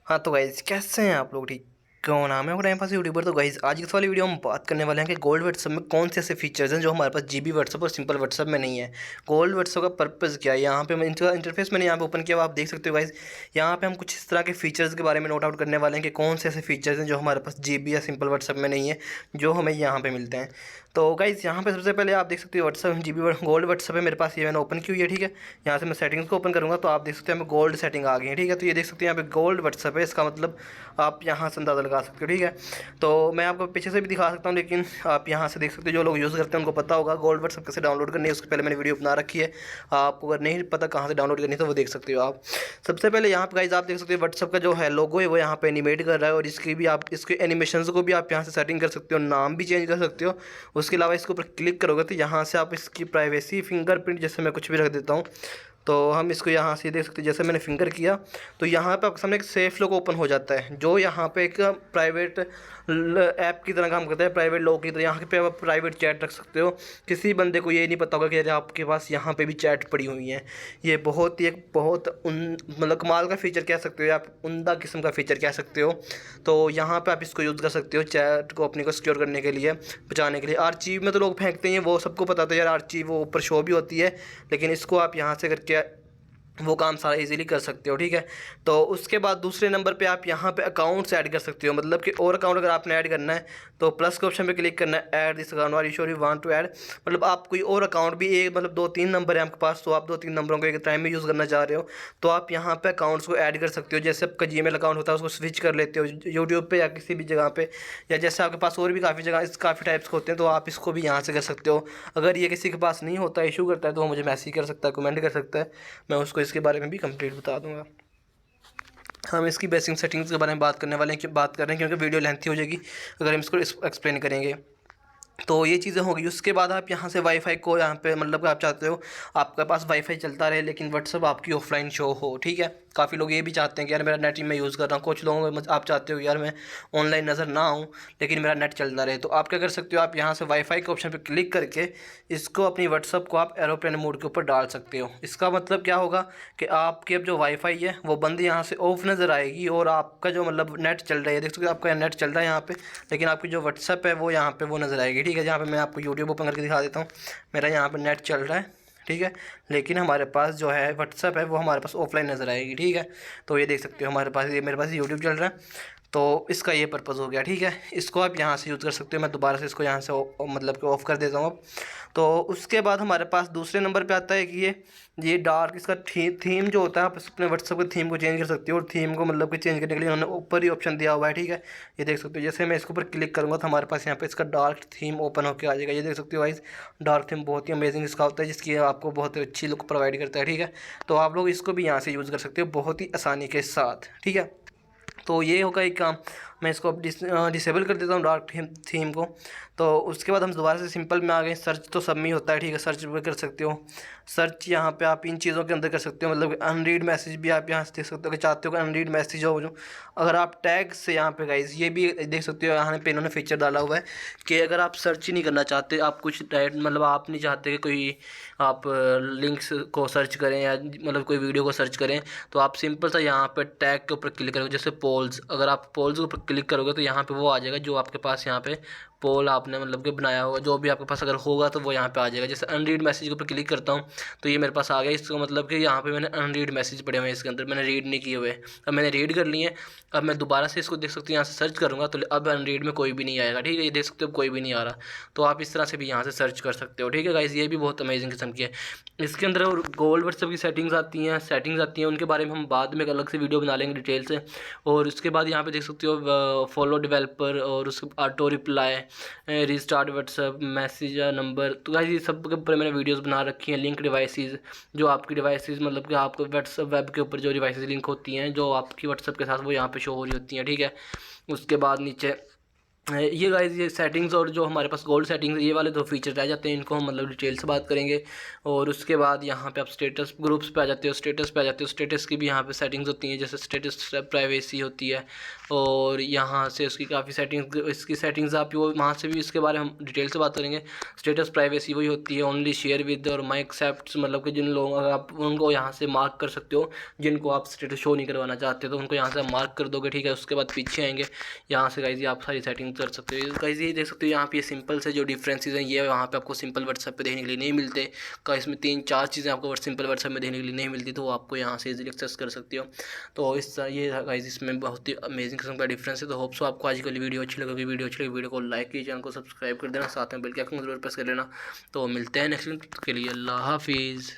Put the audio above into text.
हाँ तो गाइज कैसे हैं आप लोग? ठीक क्यों नाम है टाइम पास यूट्यूबर। तो गाइज आज इस वाली वीडियो में हम बात करने वाले हैं कि गोल्ड व्हाट्सएप में कौन से ऐसे फीचर्स हैं जो हमारे पास जीबी व्हाट्सएप और सिंपल व्हाट्सएप में नहीं है। गोल्ड व्हाट्सएप का पर्पज़ क्या है, यहाँ पे मैं इनका इंटरफेस मैंने यहाँ पे ओपन किया हुआ, आप देख सकते हो गाइज। यहाँ पे हम कुछ इस तरह के फीचर्स के बारे में नोट आउट करने वाले हैं कि कौन से ऐसे फीचर्स हैं जो हमारे पास जीबी या सिंपल व्हाट्सएप में नहीं है, जो हमें यहाँ पे मिलते हैं। तो गाइज यहाँ पे सबसे पहले आप देख सकते हो व्हाट्सएप जीबी गोल्ड व्हाट्सएप है मेरे पास, ये मैंने ओपन की हुई है। ठीक है, यहाँ से मैं सेटिंग्स को ओपन करूँगा तो आप देख सकते हैं यहाँ पे गोल्ड सेटिंग आ गई है। ठीक है, तो ये देख सकते हैं यहाँ पे गोल्ड व्हाट्सएप है, इसका मतलब आप यहाँ से अंदाज़ा लगा सकते हो। ठीक है, तो मैं आपको पीछे से भी दिखा सकता हूँ, लेकिन आप यहाँ से देख सकते हो। जो लोग यूज़ करते हैं उनको पता होगा गोल्ड व्हाट्सएप कैसे डाउनलोड करनी है, उसके पहले मैंने वीडियो बना रखी है। आपको अगर नहीं पता कहाँ से डाउनलोड करनी है तो वो देख सकते हो आप। सबसे पहले यहाँ पर गाइस आप देख सकते हो व्हाट्सएप का जो है लोगो है वो यहाँ पे एनिमेट कर रहा है, और इसकी भी आप इसके एनिमेशंस को भी आप यहाँ से सेटिंग कर सकते हो, नाम भी चेंज कर सकते हो। उसके अलावा इसके ऊपर क्लिक करोगे तो यहाँ से आप इसकी प्राइवेसी फिंगरप्रिंट, जैसे मैं कुछ भी रख देता हूँ तो हम इसको यहाँ से देख सकते हैं। जैसे मैंने फिंगर किया तो यहाँ पे आपके सामने एक सेफ लॉक ओपन हो जाता है, जो यहाँ पे एक प्राइवेट ऐप की तरह काम करता है, प्राइवेट लॉक की तरह। यहाँ पे आप प्राइवेट चैट रख सकते हो, किसी बंदे को ये नहीं पता होगा कि अरे आपके पास यहाँ पे भी चैट पड़ी हुई है। ये बहुत ही एक बहुत मतलब कमाल का फ़ीचर कह सकते हो, आप उम्दा किस्म का फ़ीचर कह सकते हो। तो यहाँ पे आप इसको यूज़ कर सकते हो चैट को अपने को सिक्योर करने के लिए, बचाने के लिए। आर्चीव में तो लोग फेंकते हैं, वो सबको पता था यार, आर्चीव वो ऊपर शो भी होती है, लेकिन इसको आप यहाँ से करके वो काम सारा इजीली कर सकते हो। ठीक है, तो उसके बाद दूसरे नंबर पे आप यहाँ पे अकाउंट्स ऐड कर सकते हो, मतलब कि और अकाउंट अगर आपने ऐड करना है तो प्लस के ऑप्शन पे क्लिक करना है, add this account are you sure you want to add. मतलब आप कोई और अकाउंट भी, एक मतलब 2-3 नंबर है आपके पास, तो आप 2-3 नंबरों को एक टाइम में यूज़ करना चाह रहे हो तो आप यहाँ पे अकाउंट्स को ऐड कर सकते हो। जैसे आपका जीमेल अकाउंट होता है उसको स्विच कर लेते हो यूट्यूब पे या किसी भी जगह पे, या जैसे आपके पास और भी काफ़ी जगह काफ़ी टाइप्स के होते हैं, तो आप इसको भी यहाँ से कर सकते हो। अगर ये किसी के पास नहीं होता, इशू करता है, तो वो मुझे मैसेज कर सकता है, कमेंट कर सकता है, मैं उसको इसके बारे में भी कंप्लीट बता दूंगा। हम इसकी बेसिक सेटिंग्स के बारे में बात करने वाले हैं, बात कर रहे हैं, क्योंकि वीडियो लेंथी हो जाएगी अगर हम इसको एक्सप्लेन करेंगे। तो ये चीज़ें होगी। उसके बाद आप यहाँ से वाईफाई को यहाँ पे, मतलब कि आप चाहते हो आपके पास वाईफाई चलता रहे लेकिन व्हाट्सअप आपकी ऑफलाइन शो हो। ठीक है, काफ़ी लोग ये भी चाहते हैं कि यार मेरा नेट ही मैं यूज़ कर रहा हूँ। कुछ लोगों आप चाहते हो यार मैं ऑनलाइन नज़र ना आऊँ लेकिन मेरा नेट चलता रहे, तो आप क्या कर सकते हो, आप यहाँ से वाईफाई के ऑप्शन पर क्लिक करके इसको अपनी व्हाट्सअप को आप एरोप्लेन मोड के ऊपर डाल सकते हो। इसका मतलब क्या होगा कि आपकी अब जो वाईफाई है वो बंद यहाँ से ऑफ नज़र आएगी, और आपका जो मतलब नेट चल रहा है, देख सकते हो आपका नेट चल रहा है यहाँ पे, लेकिन आपकी जो व्हाट्सअप है वो यहाँ पे वो नज़र आएगी। ठीक है, जहाँ पे मैं आपको यूट्यूब ओपन करके दिखा देता हूँ, मेरा यहाँ पे नेट चल रहा है। ठीक है, लेकिन हमारे पास जो है व्हाट्सअप है वो हमारे पास ऑफलाइन नज़र आएगी। ठीक है, तो ये देख सकते हो हमारे पास, ये मेरे पास यूट्यूब चल रहा है, तो इसका ये पर्पज़ हो गया। ठीक है, इसको आप यहाँ से यूज़ कर सकते हो। मैं दोबारा से इसको यहाँ से मतलब कि ऑफ़ कर देता हूँ अब। तो उसके बाद हमारे पास दूसरे नंबर पे आता है कि ये डार्क, इसका थीम जो होता है, आप अपने व्हाट्सएप के थीम को चेंज कर सकते हो, और थीम को मतलब कि चेंज करने के लिए उन्होंने ऊपर ही ऑप्शन दिया हुआ है। ठीक है, ये देख सकते हो, जैसे मैं इसके ऊपर क्लिक करूँगा तो हमारे पास यहाँ पे इसका डार्क थीम ओपन होकर आ जाएगा। ये देख सकते हो गाइस, डार्क थीम बहुत ही अमेजिंग इसका होता है, जिसकी आपको बहुत अच्छी लुक प्रोवाइड करता है। ठीक है, तो आप लोग इसको भी यहाँ से यूज़ कर सकते हो बहुत ही आसानी के साथ। ठीक है, तो ये होगा एक काम। मैं इसको अब डिसेबल कर देता हूँ डार्क थीम को। तो उसके बाद हम दोबारा से सिंपल में आ गए। सर्च तो सब में ही होता है, ठीक है, सर्च भी कर सकते हो। सर्च यहाँ पे आप इन चीज़ों के अंदर कर सकते हो, मतलब अनरीड मैसेज भी आप यहाँ से देख सकते हो कि चाहते हो कि अनरीड मैसेज हो जो। अगर आप टैग से यहाँ पे गाइज ये भी देख सकते हो, यहाँ पे इन्होंने फीचर डाला हुआ है कि अगर आप सर्च ही नहीं करना चाहते, आप कुछ डायरेक्ट मतलब आप नहीं चाहते कि कोई आप लिंक्स को सर्च करें या मतलब कोई वीडियो को सर्च करें, तो आप सिंपल सा यहाँ पे टैग के ऊपर क्लिक करोगे। जैसे पोल्स, अगर आप पोल्स के ऊपर क्लिक करोगे तो यहाँ पे वो आ जाएगा जो आपके पास यहाँ पे पोल आपने मतलब कि बनाया होगा, जो भी आपके पास अगर होगा तो वो यहाँ पे आ जाएगा। जैसे अनरीड मैसेज के ऊपर क्लिक करता हूँ तो ये मेरे पास आ गया। इसका मतलब कि यहाँ पे मैंने अनरीड मैसेज पड़े हुए हैं, इसके अंदर मैंने रीड नहीं किए हुए। अब मैंने रीड कर लिए, अब मैं दोबारा से इसको देख सकते हो यहाँ से सर्च करूँगा तो अब अनरीड में कोई भी नहीं आएगा। ठीक है, ये देख सकते हो कोई भी नहीं आ रहा, तो आप इस तरह से भी यहाँ से सर्च कर सकते हो। ठीक है गाइस, ये भी बहुत अमेजिंग किस्म की है। इसके अंदर और गोल्ड व्हाट्सएप की सेटिंग्स आती हैं, उनके बारे में हम बाद में एक अलग से वीडियो बना लेंगे डिटेल से। और उसके बाद यहाँ पे देख सकते हो फॉलो डेवलपर, और उसके auto reply, restart WhatsApp, message number, तो गाइस ये सब के ऊपर मैंने वीडियोस बना रखी हैं। लिंक डिवाइसेस, जो आपकी डिवाइसेस मतलब कि आपको व्हाट्सएप वेब के ऊपर जो डिवाइसेस लिंक होती हैं जो आपकी व्हाट्सएप के साथ वो यहाँ पे शो हो रही होती हैं। ठीक है, उसके बाद नीचे ये गाइस ये सेटिंग्स और जो हमारे पास गोल्ड सेटिंग्स ये वाले दो फीचर रह जाते हैं, इनको हम मतलब डिटेल से बात करेंगे। और उसके बाद यहाँ पे आप स्टेटस ग्रुप्स पे आ जाते हो, स्टेटस पे आ जाते हो। स्टेटस की भी यहाँ पे सेटिंग्स होती हैं, जैसे स्टेटस प्राइवेसी होती है, और यहाँ से उसकी काफ़ी सेटिंग्स, इसकी सेटिंग्स आप वो वहाँ से भी इसके बारे में हम डिटेल से बात करेंगे। स्टेटस प्राइवेसी वही होती है, ओनली शेयर विद और माई एक्सेप्ट, मतलब कि जिन लोगों अगर आप उनको यहाँ से मार्क कर सकते हो, जिनको आप स्टेटस शो नहीं करवाना चाहते तो उनको यहाँ से मार्क कर दोगे, ठीक है। उसके बाद पीछे आएंगे, यहाँ से गाइस ये आप सारी सेटिंग कर सकते हो। गाइस ये देख सकते हो यहाँ पे सिंपल से जो डिफरेंसेस हैं ये वहाँ पे आपको सिंपल व्हाट्सएप पे देखने के लिए नहीं मिलते। का इसमें 3-4 चीज़ें आपको सिंपल व्हाट्सएप में देखने के लिए नहीं मिलती, तो वो आपको यहाँ से इजीली एक्सेस कर सकते हो। तो इस ये गाइस इसमें बहुत ही अमेजिंग किस्म का डिफरेंस है। तो होप सो आपको आज की वीडियो अच्छी लगेगी। वीडियो अच्छी लगी वीडियो को लाइक कीजिए, चैनल को सब्सक्राइब कर देना, साथ में बेल के आइकन जरूर प्रेस कर लेना। तो मिलते हैं नेक्स्ट वीडियो के लिए। अल्लाह हाफिज़।